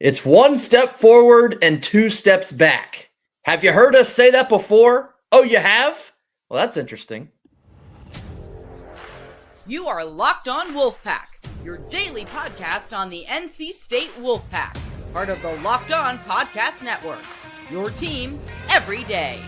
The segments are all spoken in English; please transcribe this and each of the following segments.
It's one step forward and two steps back. Have you heard us say that before? Oh, you have? Well, that's interesting. You are Locked On Wolfpack, your daily podcast on the NC State Wolfpack, part of the Locked On Podcast Network, your team every day.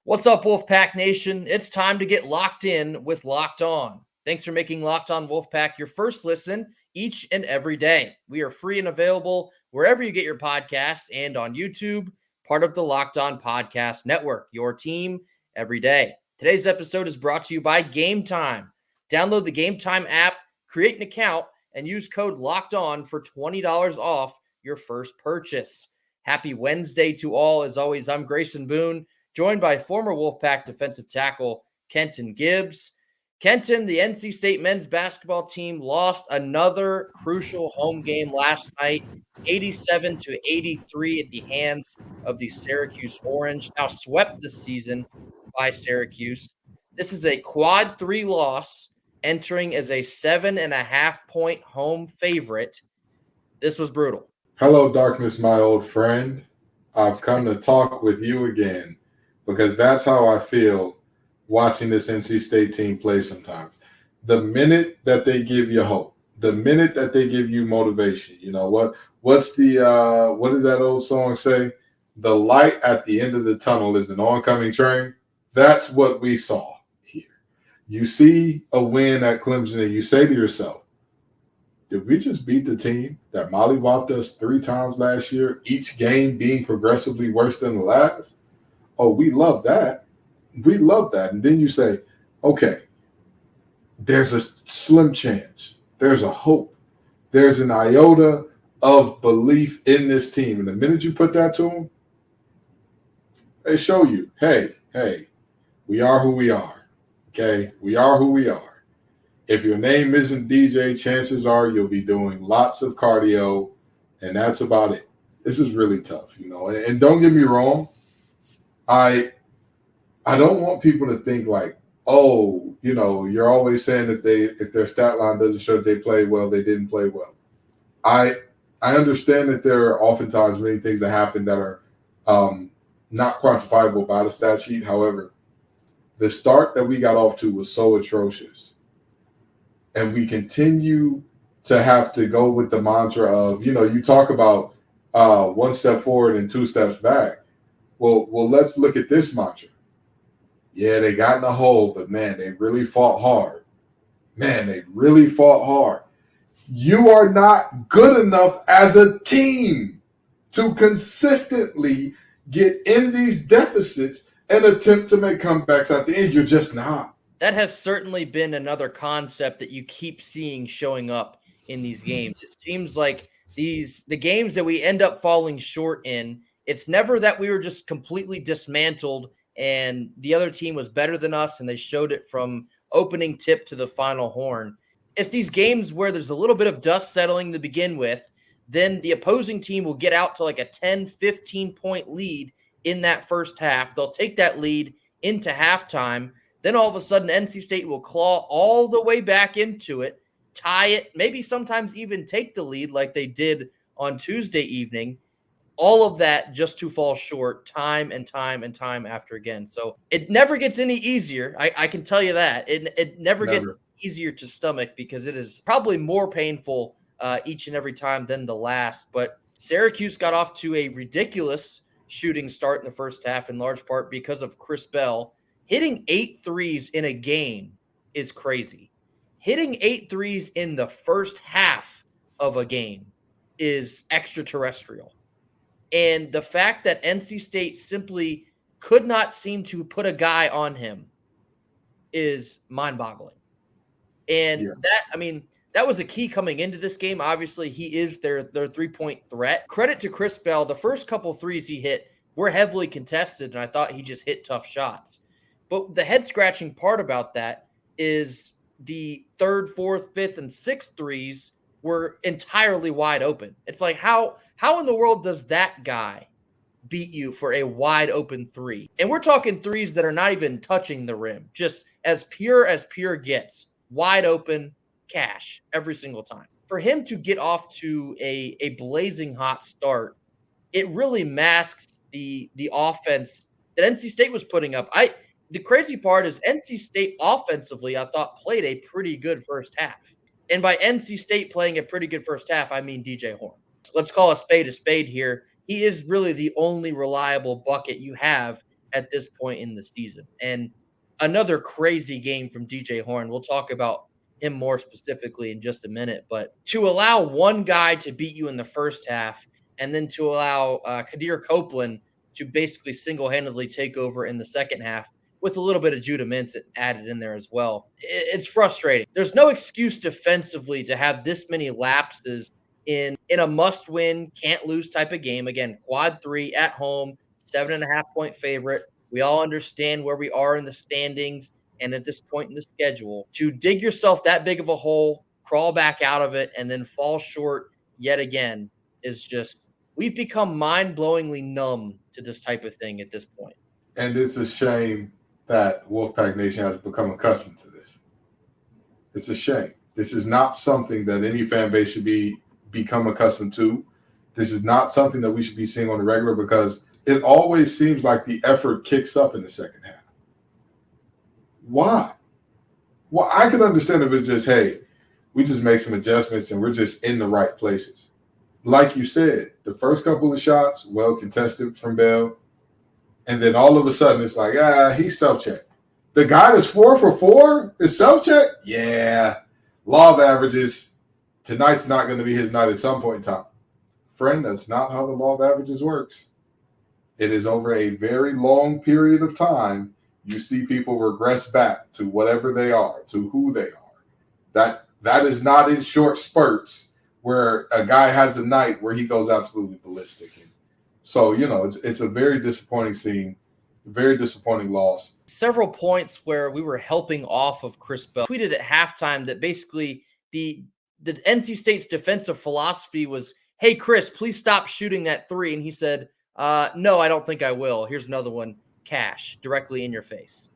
What's up, Wolfpack Nation? It's time to get locked in with Locked On. Thanks for making Locked On Wolfpack your first listen each and every day. We are free and available wherever you get your podcast and on YouTube, part of the Locked On Podcast Network, your team every day. Today's episode is brought to you by Gametime. Download the Gametime app, create an account, and use code Locked On for $20 off your first purchase. Happy Wednesday to all. As always, I'm Grayson Boone, joined by former Wolfpack defensive tackle Kenton Gibbs. Kenton, the NC State men's basketball team lost another crucial home game last night, 87-83 at the hands of the Syracuse Orange, now swept this season by Syracuse. This is a quad 3 loss, entering as a 7.5-point home favorite. This was brutal. Hello, darkness, my old friend. I've come to talk with you again, because that's how I feel watching this NC State team play sometimes. The minute that they give you hope, the minute that they give you motivation, you know what? What does that old song say? The light at the end of the tunnel is an oncoming train. That's what we saw here. You see a win at Clemson and you say to yourself, did we just beat the team that mollywopped us 3 times last year, each game being progressively worse than the last? Oh, we love that. We love that. And then you say, okay, there's a slim chance. There's a hope. There's an iota of belief in this team. And the minute you put that to them, they show you, hey, we are who we are. Okay? We are who we are. If your name isn't DJ, chances are you'll be doing lots of cardio, and that's about it. This is really tough, you know. And don't get me wrong, I don't want people to think like, oh, you know, you're always saying if their stat line doesn't show that they play well, they didn't play well. I understand that there are oftentimes many things that happen that are not quantifiable by the stat sheet. However, the start that we got off to was so atrocious. And we continue to have to go with the mantra of, you know, you talk about 1 step forward and 2 steps back. Well, let's look at this mantra. Yeah, they got in a hole, but man, they really fought hard. Man, they really fought hard. You are not good enough as a team to consistently get in these deficits and attempt to make comebacks at the end. You're just not. That has certainly been another concept that you keep seeing showing up in these games. It seems like the games that we end up falling short in, it's never that we were just completely dismantled and the other team was better than us and they showed it from opening tip to the final horn. It's these games where there's a little bit of dust settling to begin with, then the opposing team will get out to like a 10, 15-point lead in that first half. They'll take that lead into halftime. Then all of a sudden, NC State will claw all the way back into it, tie it, maybe sometimes even take the lead like they did on Tuesday evening. All of that just to fall short time and time and time after again. So it never gets any easier. I can tell you that. It never gets easier to stomach because it is probably more painful each and every time than the last. But Syracuse got off to a ridiculous shooting start in the first half, in large part because of Chris Bell. Hitting 8 threes in a game is crazy. Hitting 8 threes in the first half of a game is extraterrestrial. And the fact that NC State simply could not seem to put a guy on him is mind-boggling. And that was a key coming into this game. Obviously, he is their 3-point threat. Credit to Chris Bell. The first couple threes he hit were heavily contested, and I thought he just hit tough shots. But the head-scratching part about that is the third, fourth, fifth, and sixth threes were entirely wide open. It's like, how in the world does that guy beat you for a wide open three? And we're talking threes that are not even touching the rim, just as pure gets, wide open cash every single time. For him to get off to a blazing hot start, it really masks the offense that NC State was putting up. The crazy part is NC State offensively, I thought, played a pretty good first half. And by NC State playing a pretty good first half, I mean DJ Horne. Let's call a spade here. He is really the only reliable bucket you have at this point in the season. And another crazy game from DJ Horne. We'll talk about him more specifically in just a minute. But to allow one guy to beat you in the first half and then to allow Kadir Copeland to basically single-handedly take over in the second half with a little bit of Judah Mintz added in there as well. It's frustrating. There's no excuse defensively to have this many lapses in a must-win, can't-lose type of game. Again, quad 3 at home, 7.5-point favorite. We all understand where we are in the standings and at this point in the schedule. To dig yourself that big of a hole, crawl back out of it, and then fall short yet again is just – we've become mind-blowingly numb to this type of thing at this point. And it's a shame that Wolfpack Nation has become accustomed to this. It's a shame. This is not something that any fan base should become accustomed to. This is not something that we should be seeing on the regular because it always seems like the effort kicks up in the second half. Why? Well, I can understand if it's just, hey, we just make some adjustments and we're just in the right places. Like you said, the first couple of shots, well contested from Bell. And then all of a sudden, it's like, he's self-checked. The guy that's 4 for 4 is self-checked? Yeah. Law of averages. Tonight's not going to be his night at some point in time. Friend, that's not how the law of averages works. It is over a very long period of time, you see people regress back to whatever they are, to who they are. That is not in short spurts where a guy has a night where he goes absolutely ballistic. So, it's a very disappointing scene, very disappointing loss. Several points where we were helping off of Chris Bell. Tweeted at halftime that basically the NC State's defensive philosophy was, hey, Chris, please stop shooting that three. And he said, no, I don't think I will. Here's another one, cash, directly in your face.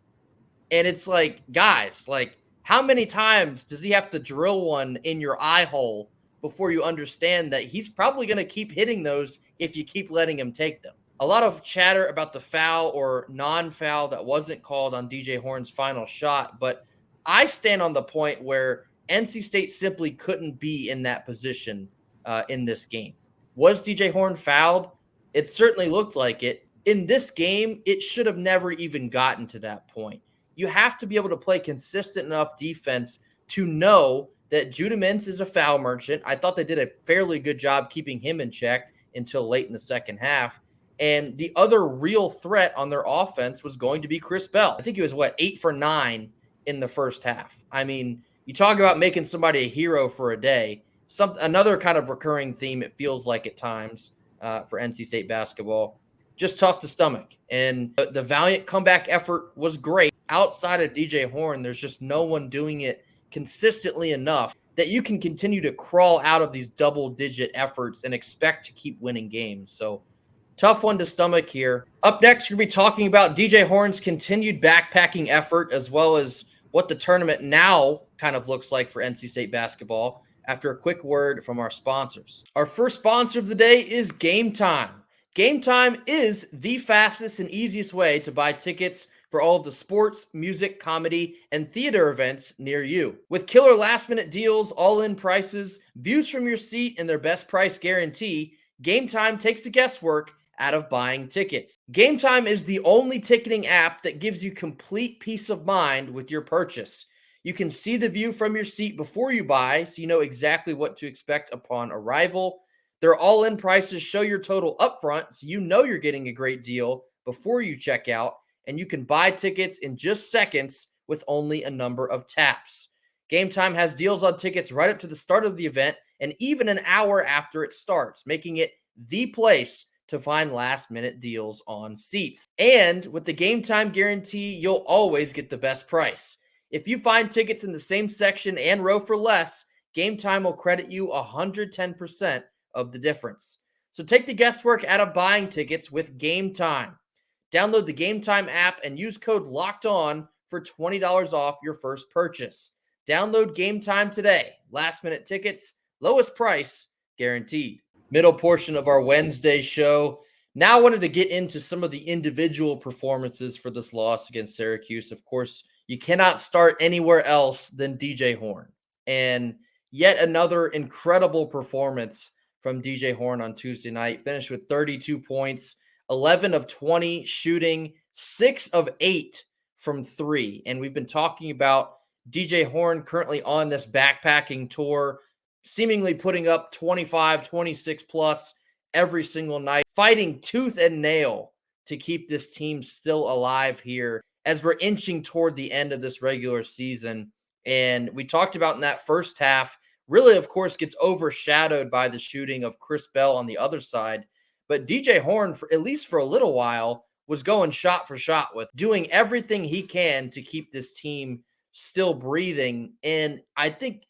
And it's like, guys, like, how many times does he have to drill one in your eye hole before you understand that he's probably going to keep hitting those if you keep letting him take them? A lot of chatter about the foul or non-foul that wasn't called on DJ Horne's final shot, but I stand on the point where NC State simply couldn't be in that position in this game. Was DJ Horne fouled? It certainly looked like it. In this game, it should have never even gotten to that point. You have to be able to play consistent enough defense to know that Judah Mintz is a foul merchant. I thought they did a fairly good job keeping him in check until late in the second half. And the other real threat on their offense was going to be Chris Bell. I think he was, 8 for 9 in the first half. I mean, you talk about making somebody a hero for a day. Another kind of recurring theme, it feels like at times for NC State basketball. Just tough to stomach. And the valiant comeback effort was great. Outside of DJ Horne, there's just no one doing it consistently enough that you can continue to crawl out of these double-digit efforts and expect to keep winning games. So tough one to stomach here. Up next, we're going to be talking about DJ Horne's continued backpacking effort as well as what the tournament now kind of looks like for NC State basketball after a quick word from our sponsors. Our first sponsor of the day is Gametime. Gametime is the fastest and easiest way to buy tickets for all of the sports, music, comedy, and theater events near you. With killer last-minute deals, all-in prices, views from your seat, and their best price guarantee, Gametime takes the guesswork out of buying tickets. Gametime is the only ticketing app that gives you complete peace of mind with your purchase. You can see the view from your seat before you buy, so you know exactly what to expect upon arrival. Their all-in prices show your total upfront, so you know you're getting a great deal before you check out, and you can buy tickets in just seconds with only a number of taps. Gametime has deals on tickets right up to the start of the event and even an hour after it starts, making it the place to find last-minute deals on seats. And with the Gametime guarantee, you'll always get the best price. If you find tickets in the same section and row for less, Gametime will credit you 110% of the difference. So take the guesswork out of buying tickets with Gametime. Download the Gametime app and use code LOCKEDON for $20 off your first purchase. Download Gametime today. Last minute tickets, lowest price guaranteed. Middle portion of our Wednesday show. Now I wanted to get into some of the individual performances for this loss against Syracuse. Of course, you cannot start anywhere else than DJ Horne. And yet another incredible performance from DJ Horne on Tuesday night. Finished with 32 points, 11 of 20 shooting, 6 of 8 from 3. And we've been talking about DJ Horne currently on this backpacking tour, seemingly putting up 25, 26 plus every single night, fighting tooth and nail to keep this team still alive here as we're inching toward the end of this regular season. And we talked about in that first half, really, of course, gets overshadowed by the shooting of Chris Bell on the other side. But DJ Horne, for at least for a little while, was going shot for shot with, doing everything he can to keep this team still breathing. And I think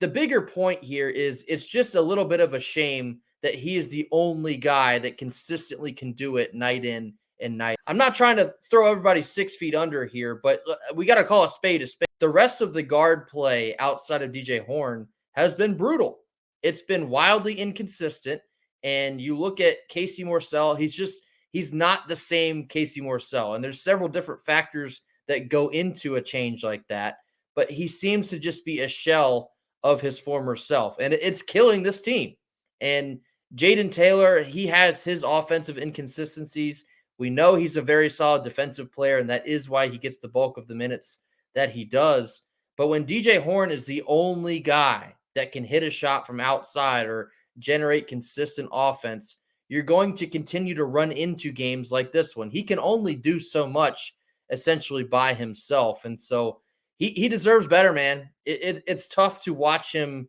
the bigger point here is it's just a little bit of a shame that he is the only guy that consistently can do it night in and night. I'm not trying to throw everybody 6 feet under here, but we got to call a spade a spade. The rest of the guard play outside of DJ Horne has been brutal. It's been wildly inconsistent. And you look at Casey Morsell, he's not the same Casey Morsell. And there's several different factors that go into a change like that. But he seems to just be a shell of his former self. And it's killing this team. And Jaden Taylor, he has his offensive inconsistencies. We know he's a very solid defensive player, and that is why he gets the bulk of the minutes that he does. But when DJ Horne is the only guy that can hit a shot from outside or generate consistent offense, you're going to continue to run into games like this one. He can only do so much essentially by himself. And so he deserves better, man. It's tough to watch him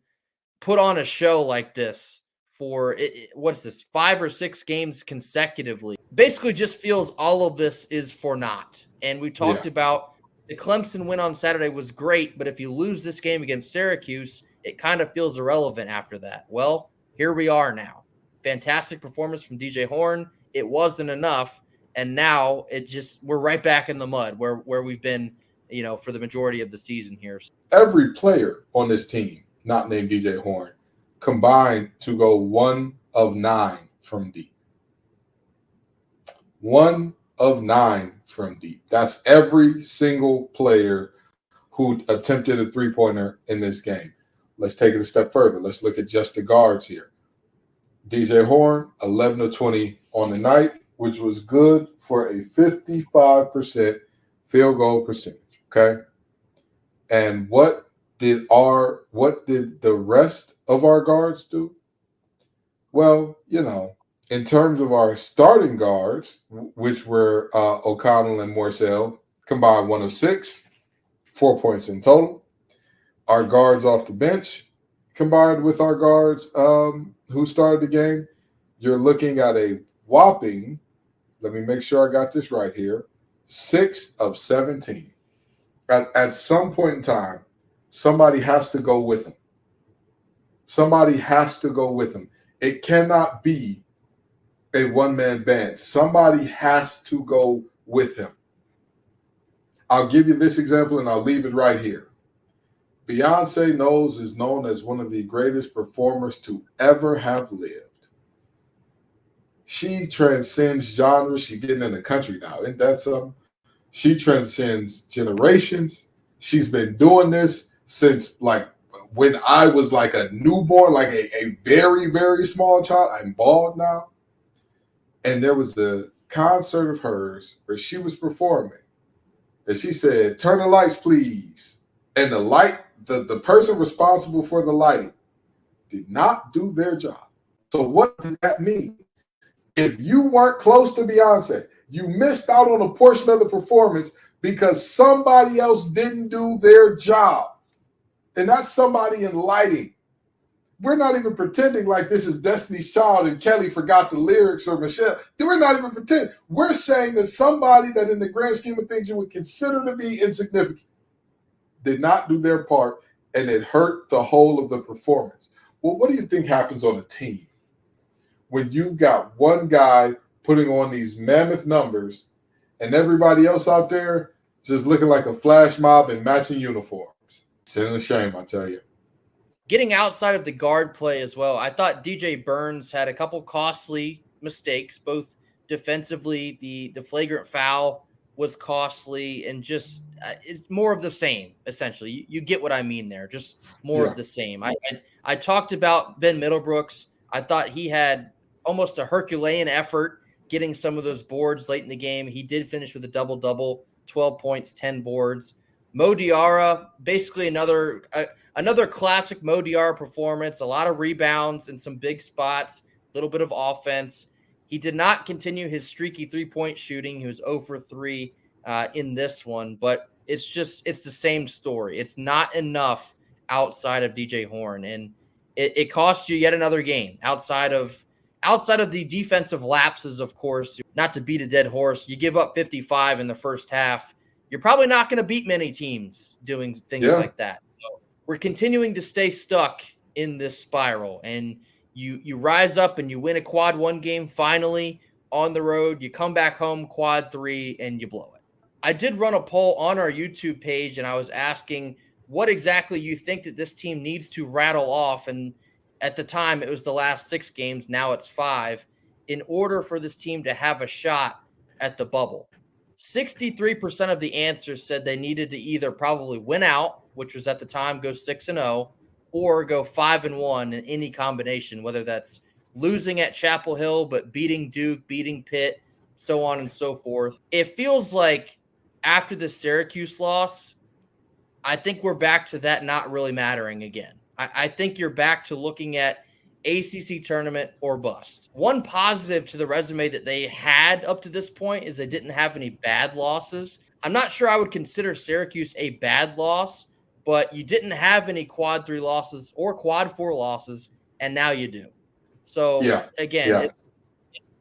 put on a show like this for, what's this, 5 or 6 games consecutively. Basically just feels all of this is for naught. And we talked about the Clemson win on Saturday was great, but if you lose this game against Syracuse, it kind of feels irrelevant after that. Well, here we are now. Fantastic performance from DJ Horne. It wasn't enough. And now we're right back in the mud where we've been, for the majority of the season here. Every player on this team, not named DJ Horne, combined to go 1 of 9 from deep. 1 of 9 from deep. That's every single player who attempted a three-pointer in this game. Let's take it a step further. Let's look at just the guards here. DJ Horne, 11 of 20 on the night, which was good for a 55% field goal percentage, okay? And what did the rest of our guards do? Well, in terms of our starting guards, which were O'Connell and Morsell, combined 1 of 6, 4 points in total. Our guards off the bench, combined with our guards who started the game, you're looking at a whopping, let me make sure I got this right here, 6 of 17. At some point in time, somebody has to go with them. Somebody has to go with them. It cannot be a one-man band. Somebody has to go with him. I'll give you this example, and I'll leave it right here. Beyonce Knowles is known as one of the greatest performers to ever have lived. She transcends genres. She's getting in the country now. Isn't that something? She transcends generations. She's been doing this since when I was like a newborn, like a very, very small child. I'm bald now. And there was a concert of hers where she was performing. And she said, "Turn the lights, please." And the person responsible for the lighting did not do their job. So what did that mean? If you weren't close to Beyonce, you missed out on a portion of the performance because somebody else didn't do their job. And that's somebody in lighting. We're not even pretending like this is Destiny's Child and Kelly forgot the lyrics or Michelle. We're not even pretending. We're saying that somebody that in the grand scheme of things you would consider to be insignificant did not do their part, and it hurt the whole of the performance. Well, what do you think happens on a team when you've got one guy putting on these mammoth numbers and everybody else out there just looking like a flash mob in matching uniforms? It's a shame, I tell you. Getting outside of the guard play as well, I thought DJ Burns had a couple costly mistakes, both defensively. The flagrant foul was costly, and just it's more of the same, essentially. You get what I mean there, just more of the same. I talked about Ben Middlebrooks. I thought he had almost a Herculean effort getting some of those boards late in the game. He did finish with a double-double, 12 points, 10 boards. Mo Diarra, basically another classic Mo Diarra performance, a lot of rebounds in some big spots, a little bit of offense. He did not continue his streaky three-point shooting. He was 0 for 3 in this one, but it's the same story. It's not enough outside of DJ Horne, and it cost you yet another game outside of the defensive lapses, of course. Not to beat a dead horse, you give up 55 in the first half. You're probably not going to beat many teams doing things like that. So we're continuing to stay stuck in this spiral, and you rise up and you win a quad 1 game finally on the road. You come back home quad 3 and you blow it. I did run a poll on our YouTube page, and I was asking what exactly you think that this team needs to rattle off. And at the time it was the last 6 games. Now it's 5 in order for this team to have a shot at the bubble. 63% of the answers said they needed to either probably win out, which was at the time go 6-0, or go 5-1 in any combination, whether that's losing at Chapel Hill, but beating Duke, beating Pitt, so on and so forth. It feels like after the Syracuse loss, I think we're back to that not really mattering again. I think you're back to looking at ACC tournament or bust. One positive to the resume that they had up to this point is they didn't have any bad losses. I'm not sure I would consider Syracuse a bad loss, but you didn't have any quad 3 losses or quad 4 losses, and now you do. So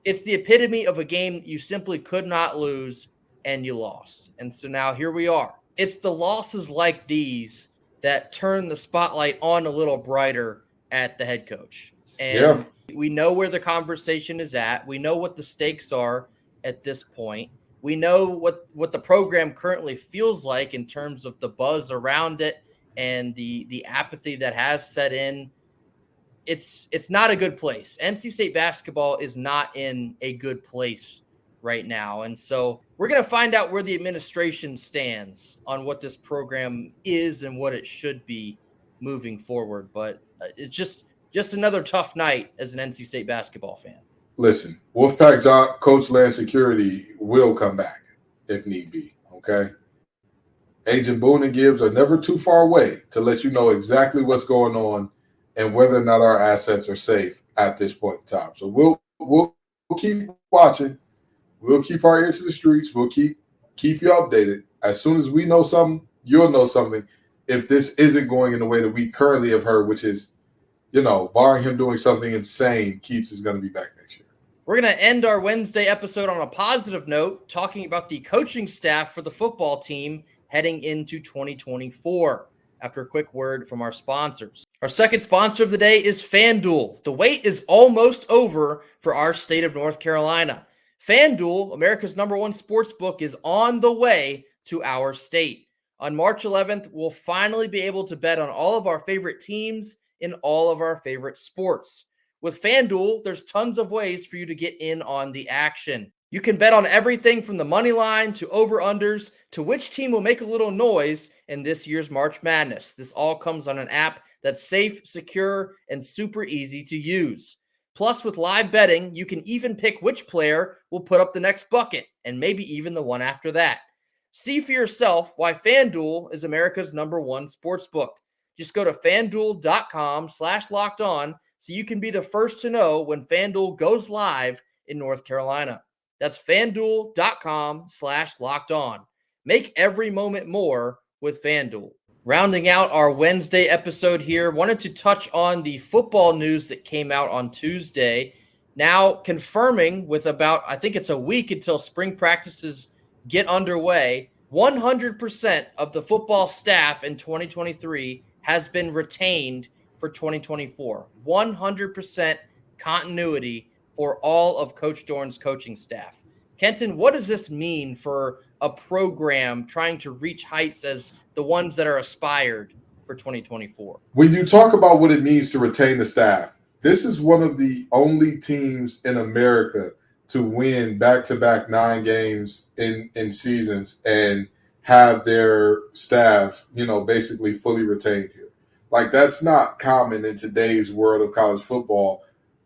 it's the epitome of a game you simply could not lose and you lost. And so now here we are. It's the losses like these that turn the spotlight on a little brighter at the head coach. And we know where the conversation is at. We know what the stakes are at this point. We know what the program currently feels like in terms of the buzz around it and the apathy that has set in. It's not a good place. NC State basketball is not in a good place right now. And so we're going to find out where the administration stands on what this program is and what it should be moving forward. But it's just another tough night as an NC State basketball fan. Listen, Wolfpack's Coach Land Security will come back if need be, okay? Agent Boone and Gibbs are never too far away to let you know exactly what's going on and whether or not our assets are safe at this point in time. So we'll keep watching. We'll keep our ear to the streets. We'll keep you updated. As soon as we know something, you'll know something. If this isn't going in the way that we currently have heard, which is, barring him doing something insane, Keats is going to be back next year. We're going to end our Wednesday episode on a positive note, talking about the coaching staff for the football team heading into 2024. After a quick word from our sponsors. Our second sponsor of the day is FanDuel. The wait is almost over for our state of North Carolina. FanDuel, America's #1 sports book, is on the way to our state. On March 11th, we'll finally be able to bet on all of our favorite teams in all of our favorite sports. With FanDuel, there's tons of ways for you to get in on the action. You can bet on everything from the money line to over-unders to which team will make a little noise in this year's March Madness. This all comes on an app that's safe, secure, and super easy to use. Plus, with live betting, you can even pick which player will put up the next bucket and maybe even the one after that. See for yourself why FanDuel is America's #1 sportsbook. Just go to FanDuel.com/lockedon so you can be the first to know when FanDuel goes live in North Carolina. That's FanDuel.com/lockedon. Make every moment more with FanDuel. Rounding out our Wednesday episode here, wanted to touch on the football news that came out on Tuesday. Now confirming with about, I think it's a week until spring practices get underway, 100% of the football staff in 2023 has been retained for 2024. 100% continuity for all of Coach Dorn's coaching staff. Kenton, what does this mean for a program trying to reach heights as the ones that are aspired for 2024? When you talk about what it means to retain the staff, this is one of the only teams in America to win back-to-back 9 games in seasons and have their staff, basically fully retained here. Like, that's not common in today's world of college football.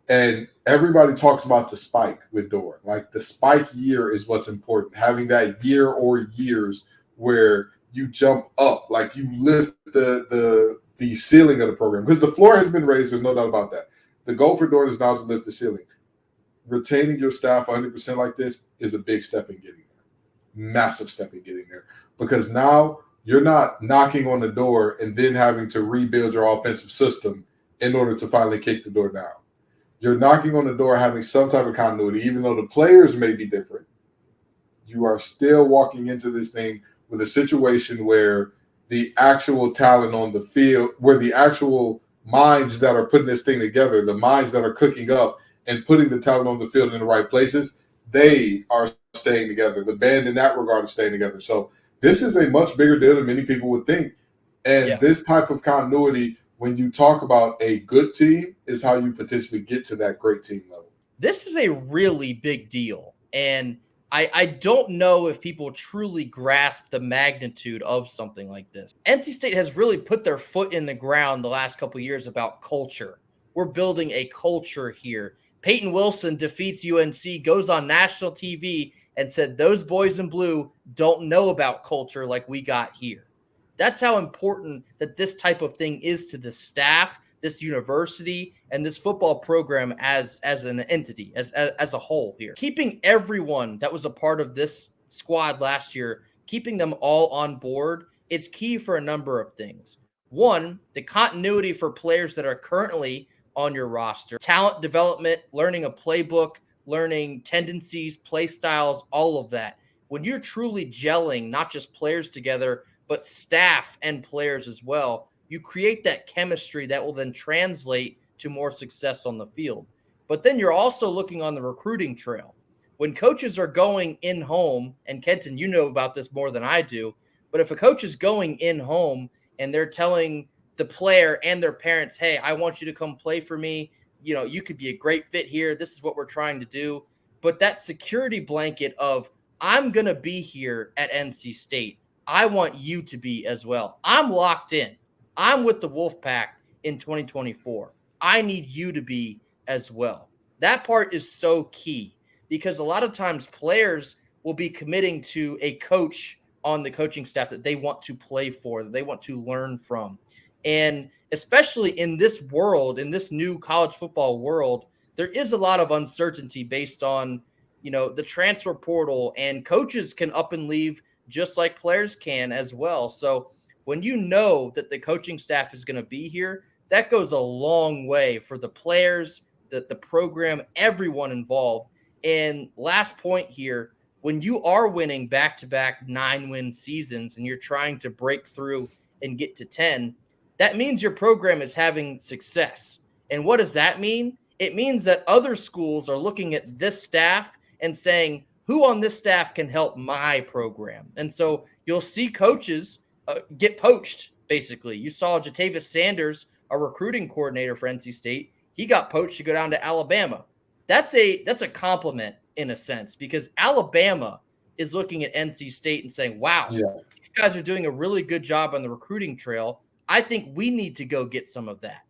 And everybody talks about the spike with Dorn. Like, the spike year is what's important. Having that year or years where you jump up, like you lift the ceiling of the program. Because the floor has been raised, there's no doubt about that. The goal for Dorn is now to lift the ceiling. Retaining your staff 100% like this is a big step in getting there. Massive step in getting there. Because now you're not knocking on the door and then having to rebuild your offensive system in order to finally kick the door down. You're knocking on the door, having some type of continuity, even though the players may be different. You are still walking into this thing with a situation where the actual talent on the field, where the actual minds that are putting this thing together, the minds that are cooking up and putting the talent on the field in the right places, they are staying together. The band in that regard is staying together. So this is a much bigger deal than many people would think. And this type of continuity, when you talk about a good team, is how you potentially get to that great team level. This is a really big deal. And I don't know if people truly grasp the magnitude of something like this. NC State has really put their foot in the ground the last couple of years about culture. We're building a culture here. Peyton Wilson defeats UNC, goes on national TV and said, those boys in blue don't know about culture like we got here. That's how important that this type of thing is to the staff, this university, and this football program as an entity, as a whole here. Keeping everyone that was a part of this squad last year, keeping them all on board, it's key for a number of things. One, the continuity for players that are currently on your roster, talent development, learning a playbook, learning tendencies, play styles, all of that. When you're truly gelling, not just players together, but staff and players as well, you create that chemistry that will then translate to more success on the field. But then you're also looking on the recruiting trail. When coaches are going in home, and Kenton, you know about this more than I do, but if a coach is going in home and they're telling the player and their parents, hey, I want you to come play for me. You could be a great fit here. This is what we're trying to do. But that security blanket of, I'm going to be here at NC State. I want you to be as well. I'm locked in. I'm with the Wolfpack in 2024. I need you to be as well. That part is so key because a lot of times players will be committing to a coach on the coaching staff that they want to play for, that they want to learn from. And especially in this world, in this new college football world, there is a lot of uncertainty based on, the transfer portal, and coaches can up and leave just like players can as well. So when you know that the coaching staff is going to be here, that goes a long way for the players, the program, everyone involved. And last point here, when you are winning back-to-back 9-win seasons and you're trying to break through and get to 10, that means your program is having success. And what does that mean? It means that other schools are looking at this staff and saying, who on this staff can help my program? And so you'll see coaches get poached, basically. You saw Jatavis Sanders, a recruiting coordinator for NC State. He got poached to go down to Alabama. That's a compliment in a sense, because Alabama is looking at NC State and saying, wow, these guys are doing a really good job on the recruiting trail. I think we need to go get some of that.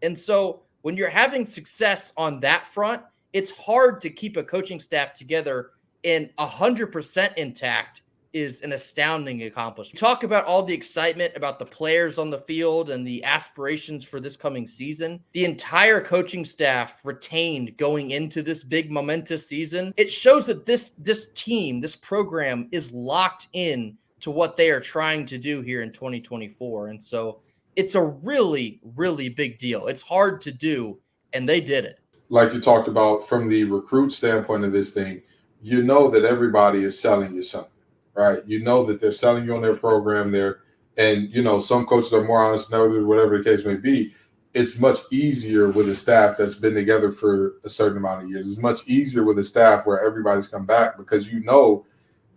And so when you're having success on that front, it's hard to keep a coaching staff together, and 100% intact is an astounding accomplishment. Talk about all the excitement about the players on the field and the aspirations for this coming season. The entire coaching staff retained going into this big momentous season. It shows that this team, this program is locked in to what they are trying to do here in 2024. And so it's a really, really big deal. It's hard to do, and they did it. Like you talked about from the recruit standpoint of this thing, you know that everybody is selling you something. right? You know that they're selling you on their program there. And, some coaches are more honest than others, whatever the case may be. It's much easier with a staff that's been together for a certain amount of years. It's much easier with a staff where everybody's come back because you know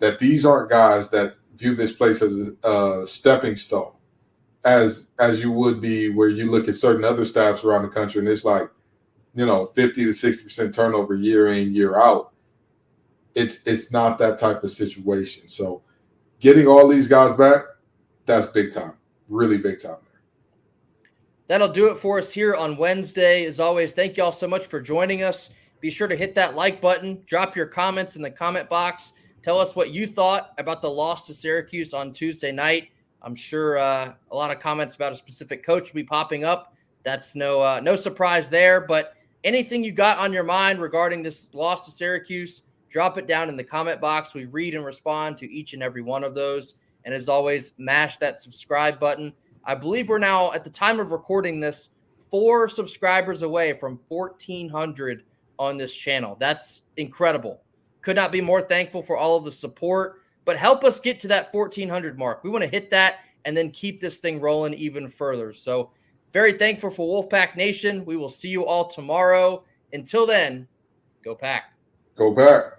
that these aren't guys that view this place as a stepping stone, as you would be where you look at certain other staffs around the country and it's like, 50 to 60% turnover year in, year out. It's not that type of situation. So getting all these guys back, that's big time, really big time. That'll do it for us here on Wednesday. As always, thank you all so much for joining us. Be sure to hit that like button, drop your comments in the comment box. Tell us what you thought about the loss to Syracuse on Tuesday night. I'm sure a lot of comments about a specific coach will be popping up. That's no surprise there, but anything you got on your mind regarding this loss to Syracuse, drop it down in the comment box. We read and respond to each and every one of those. And as always, mash that subscribe button. I believe we're now, at the time of recording this, 4 subscribers away from 1,400 on this channel. That's incredible. Could not be more thankful for all of the support, but help us get to that 1,400 mark. We want to hit that and then keep this thing rolling even further. So very thankful for Wolfpack Nation. We will see you all tomorrow. Until then, go Pack. Go Pack.